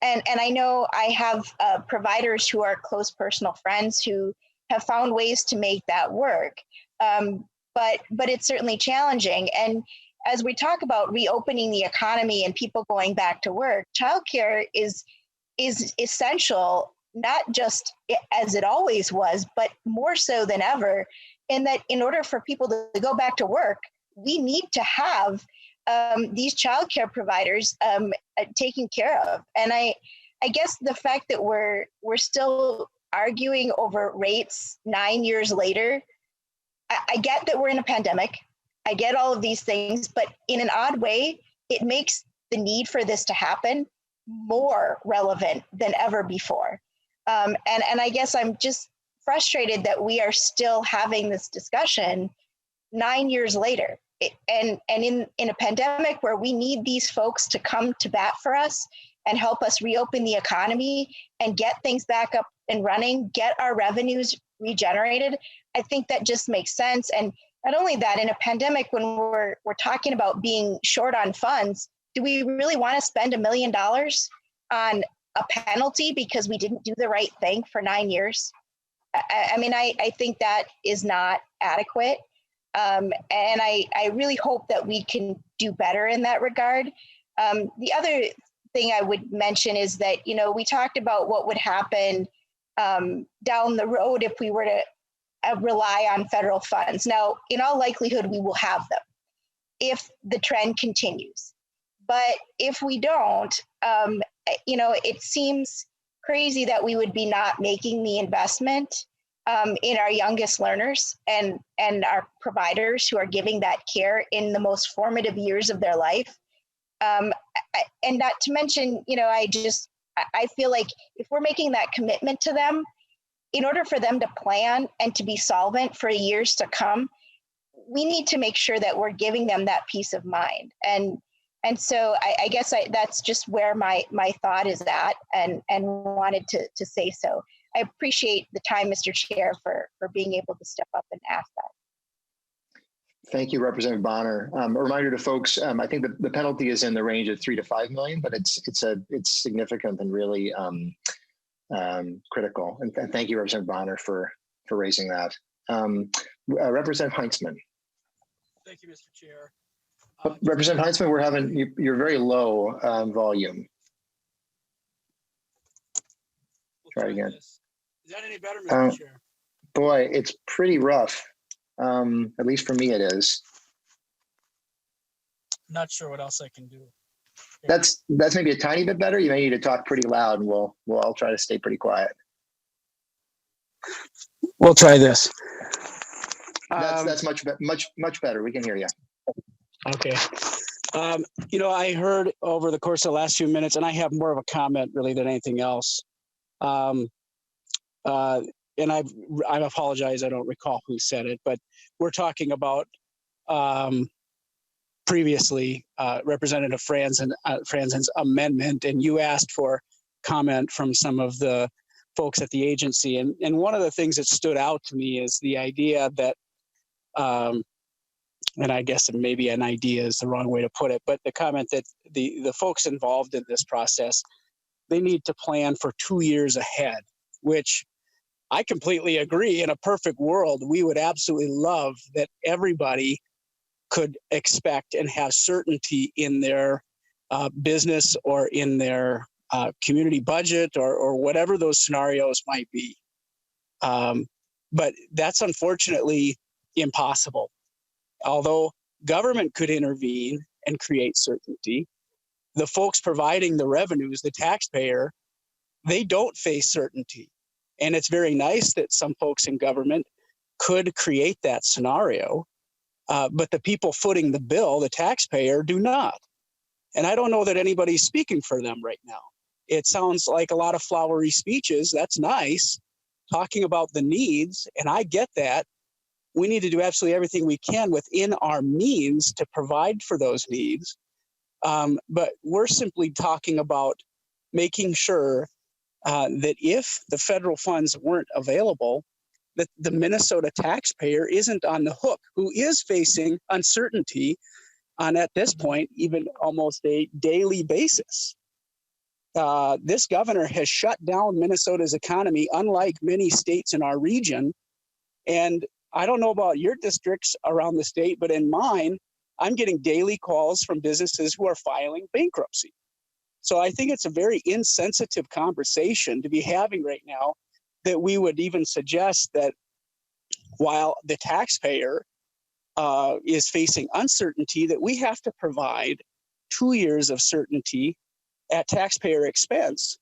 And I know I have providers who are close personal friends who have found ways to make that work. But it's certainly challenging. And as we talk about reopening the economy and people going back to work, childcare is essential, not just as it always was, but more so than ever, in that in order for people to go back to work, we need to have these childcare providers taken care of. And I guess the fact that we're still arguing over rates 9 years later, I get that we're in a pandemic. I get all of these things, but in an odd way, it makes the need for this to happen more relevant than ever before. And I guess I'm just frustrated that we are still having this discussion 9 years later. And in a pandemic where we need these folks to come to bat for us and help us reopen the economy and get things back up and running, get our revenues regenerated, I think that just makes sense. And not only that, in a pandemic when we're talking about being short on funds, do we really want to spend $1 million on a penalty because we didn't do the right thing for 9 years? I think that is not adequate. And I really hope that we can do better in that regard. The other thing I would mention is that, we talked about what would happen down the road if we were to rely on federal funds. Now, in all likelihood, we will have them if the trend continues. But if we don't, it seems crazy that we would be not making the investment in our youngest learners and our providers who are giving that care in the most formative years of their life. And not to mention, I feel like if we're making that commitment to them, in order for them to plan and to be solvent for years to come, we need to make sure that we're giving them that peace of mind. And so I guess that's just where my thought is at, and wanted to say so. I appreciate the time, Mr. Chair, for being able to step up and ask that. Thank you, Representative Bonner. A reminder to folks, I think the penalty is in the range of $3 to $5 million, but it's significant and really critical. And thank you, Representative Bonner, for raising that. Representative Heintzman. Thank you, Mr. Chair. Representative Heintzman, you're very low volume. Try again. Is that any better, Mr. Chair? Boy, it's pretty rough. At least for me, it is. Not sure what else I can do. That's maybe a tiny bit better. You may need to talk pretty loud, and we'll all try to stay pretty quiet. We'll try this. That's much better. We can hear you. Okay. I heard over the course of the last few minutes, and I have more of a comment really than anything else. And I apologize, I don't recall who said it, but we're talking about previously Representative Franzen's amendment, and you asked for comment from some of the folks at the agency. And one of the things that stood out to me is the idea that, and I guess maybe an idea is the wrong way to put it, but the comment that the folks involved in this process, they need to plan for 2 years ahead, which I completely agree. In a perfect world, we would absolutely love that everybody could expect and have certainty in their business or in their community budget or whatever those scenarios might be. But that's unfortunately impossible. Although government could intervene and create certainty, the folks providing the revenues, the taxpayer, they don't face certainty. And it's very nice that some folks in government could create that scenario, but the people footing the bill, the taxpayer, do not. And I don't know that anybody's speaking for them right now. It sounds like a lot of flowery speeches. That's nice, talking about the needs, and I get that. We need to do absolutely everything we can within our means to provide for those needs. But we're simply talking about making sure that if the federal funds weren't available, that the Minnesota taxpayer isn't on the hook, who is facing uncertainty on, at this point, even almost a daily basis. This governor has shut down Minnesota's economy, unlike many states in our region. And I don't know about your districts around the state, but in mine, I'm getting daily calls from businesses who are filing bankruptcy. So I think it's a very insensitive conversation to be having right now, that we would even suggest that while the taxpayer is facing uncertainty, that we have to provide 2 years of certainty at taxpayer expense.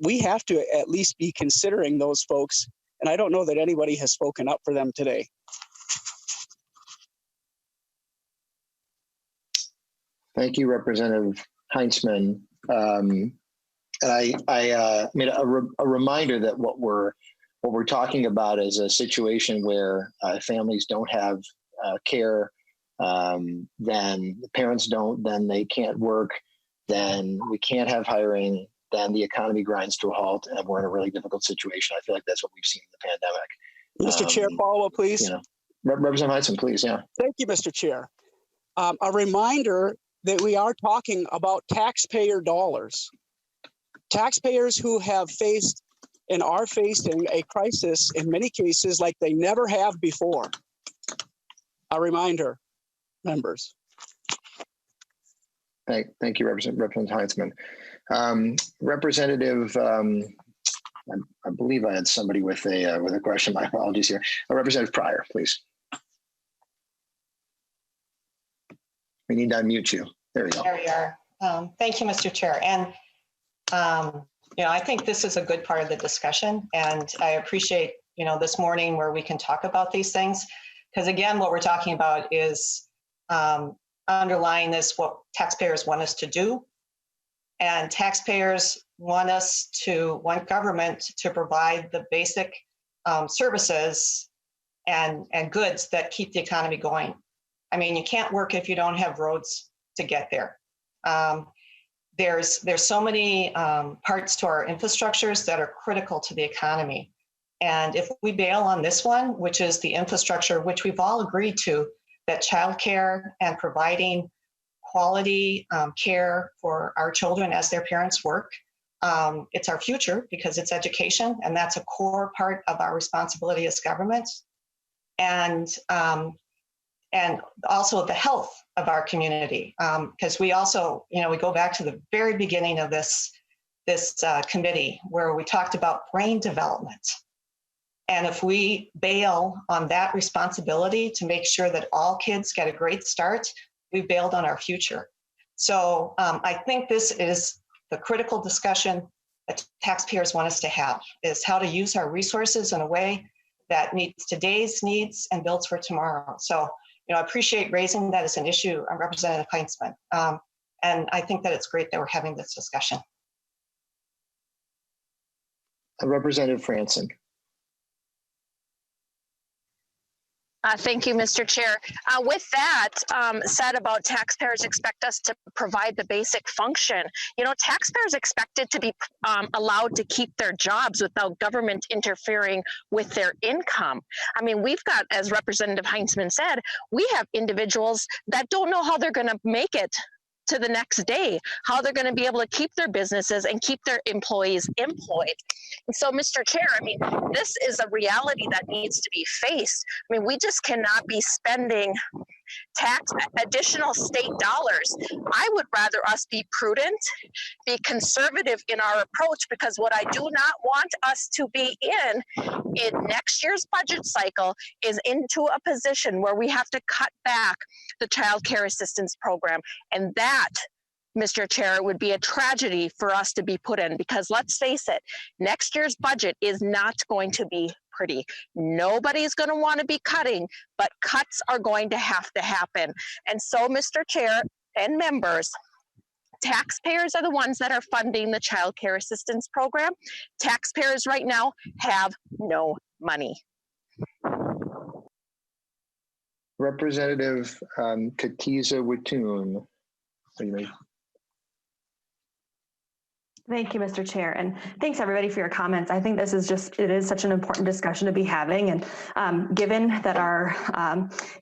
We have to at least be considering those folks, and I don't know that anybody has spoken up for them today. Thank you, Representative Heintzman. And I made a reminder that what we're talking about is a situation where families don't have care, then the parents don't, then they can't work, then we can't have hiring, then the economy grinds to a halt, and we're in a really difficult situation. I feel like that's what we've seen in the pandemic. Mr. Chair, follow up, please. You know, Representative Heintzman, please. Yeah. Thank you, Mr. Chair. A reminder that we are talking about taxpayer dollars. Taxpayers who have faced and are facing a crisis in many cases like they never have before. A reminder, members. Thank you, Representative Heintzman. Representative, I believe I had somebody with a question. My apologies here. Representative Pryor, please. We need to unmute you. There we go. There we are. Thank you, Mr. Chair. And I think this is a good part of the discussion, and I appreciate this morning where we can talk about these things, because again, what we're talking about is underlying this, what taxpayers want us to do, and taxpayers want government to provide the basic services and goods that keep the economy going. I mean, you can't work if you don't have roads to get there. There's so many parts to our infrastructures that are critical to the economy. And if we bail on this one, which is the infrastructure, which we've all agreed to, that childcare and providing quality care for our children as their parents work, it's our future because it's education, and that's a core part of our responsibility as government. And also the health of our community, because we also, we go back to the very beginning of this committee where we talked about brain development. And if we bail on that responsibility to make sure that all kids get a great start, we've bailed on our future. So I think this is the critical discussion that taxpayers want us to have, is how to use our resources in a way that meets today's needs and builds for tomorrow. So I appreciate raising that as an issue, Representative Heintzman. And I think that it's great that we're having this discussion. Representative Franson. Thank you, Mr. Chair. With that said about taxpayers expect us to provide the basic function, taxpayers expected to be allowed to keep their jobs without government interfering with their income. I mean, we've got, as Representative Heinzman said, we have individuals that don't know how they're going to make it to the next day, how they're going to be able to keep their businesses and keep their employees employed. And so, Mr. Chair, I mean, this is a reality that needs to be faced. I mean, we just cannot be spending additional state dollars. I would rather us be prudent, be conservative in our approach, because what I do not want us to be in next year's budget cycle is into a position where we have to cut back the child care assistance program. And that, Mr. Chair, it would be a tragedy for us to be put in, because let's face it, next year's budget is not going to be pretty. Nobody's going to want to be cutting, but cuts are going to have to happen. And so, Mr. Chair and members, taxpayers are the ones that are funding the child care assistance program. Taxpayers right now have no money. Representative Katiza Watoon. Thank you, Mr. Chair, and thanks everybody for your comments. I think this is it is such an important discussion to be having, and given that our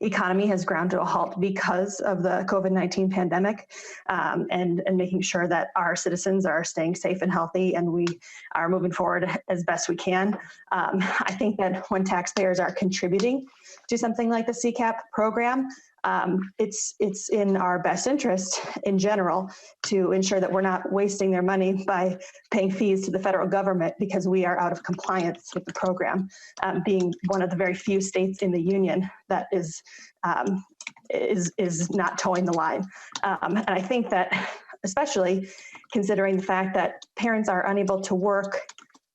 economy has ground to a halt because of the COVID-19 pandemic, and making sure that our citizens are staying safe and healthy, and we are moving forward as best we can. I think that when taxpayers are contributing to something like the CCAP program, it's in our best interest in general to ensure that we're not wasting their money by paying fees to the federal government because we are out of compliance with the program, being one of the very few states in the union that is not towing the line. And I think that, especially considering the fact that parents are unable to work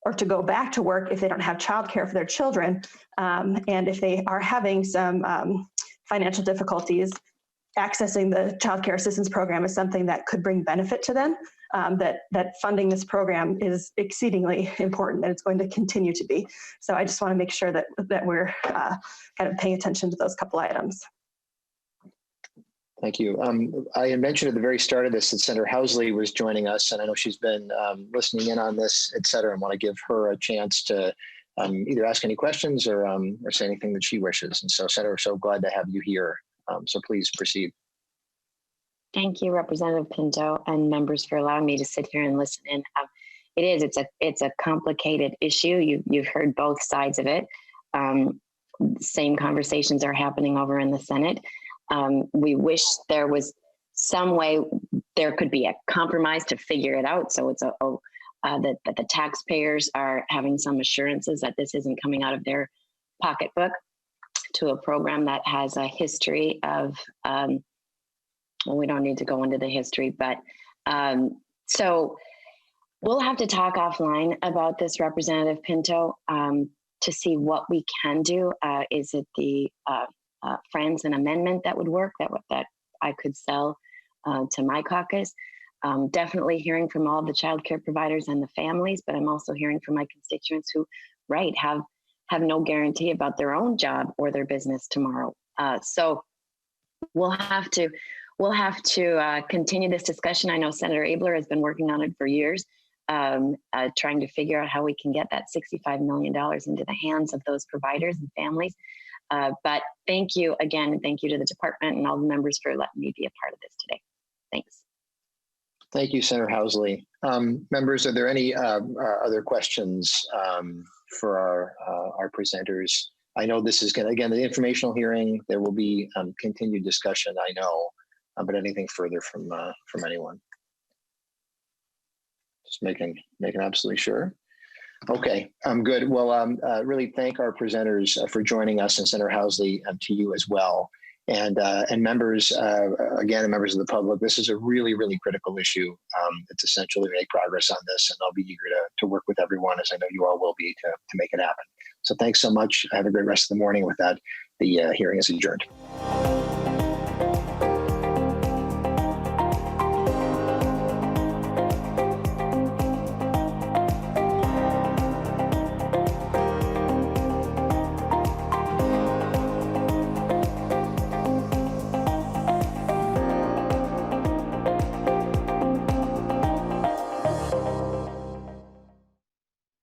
or to go back to work if they don't have childcare for their children, and if they are having some financial difficulties, accessing the child care assistance program is something that could bring benefit to them, that funding this program is exceedingly important, and it's going to continue to be. So I just want to make sure that we're kind of paying attention to those couple items. Thank you. I had mentioned at the very start of this that Senator Housley was joining us, and I know she's been listening in on this, et cetera, and want to give her a chance to either ask any questions or say anything that she wishes. And so, Senator, so glad to have you here. So please proceed. Thank you, Representative Pinto, and members, for allowing me to sit here and listen in. It's a complicated issue. You've heard both sides of it. Same conversations are happening over in the Senate. We wish there was some way there could be a compromise to figure it out. So it's that the taxpayers are having some assurances that this isn't coming out of their pocketbook to a program that has a history of, well, we don't need to go into the history, but so we'll have to talk offline about this, Representative Pinto, to see what we can do. Is it the Friends and amendment that would work, that I could sell to my caucus? Definitely hearing from all the child care providers and the families, but I'm also hearing from my constituents who, have no guarantee about their own job or their business tomorrow. So we'll have to continue this discussion. I know Senator Abler has been working on it for years, trying to figure out how we can get that $65 million into the hands of those providers and families. But thank you again, and thank you to the department and all the members for letting me be a part of this today. Thanks. Thank you, Senator Housley. Members, are there any other questions for our presenters? I know this is going to, again, the informational hearing, there will be continued discussion, I know, but anything further from anyone? Just making absolutely sure. Okay, good. Well, really thank our presenters for joining us, and Senator Housley, to you as well. And members, again, and members of the public, this is a really, really critical issue. It's essential to make progress on this, and I'll be eager to work with everyone, as I know you all will be, to make it happen. So thanks so much. Have a great rest of the morning. With that, the hearing is adjourned.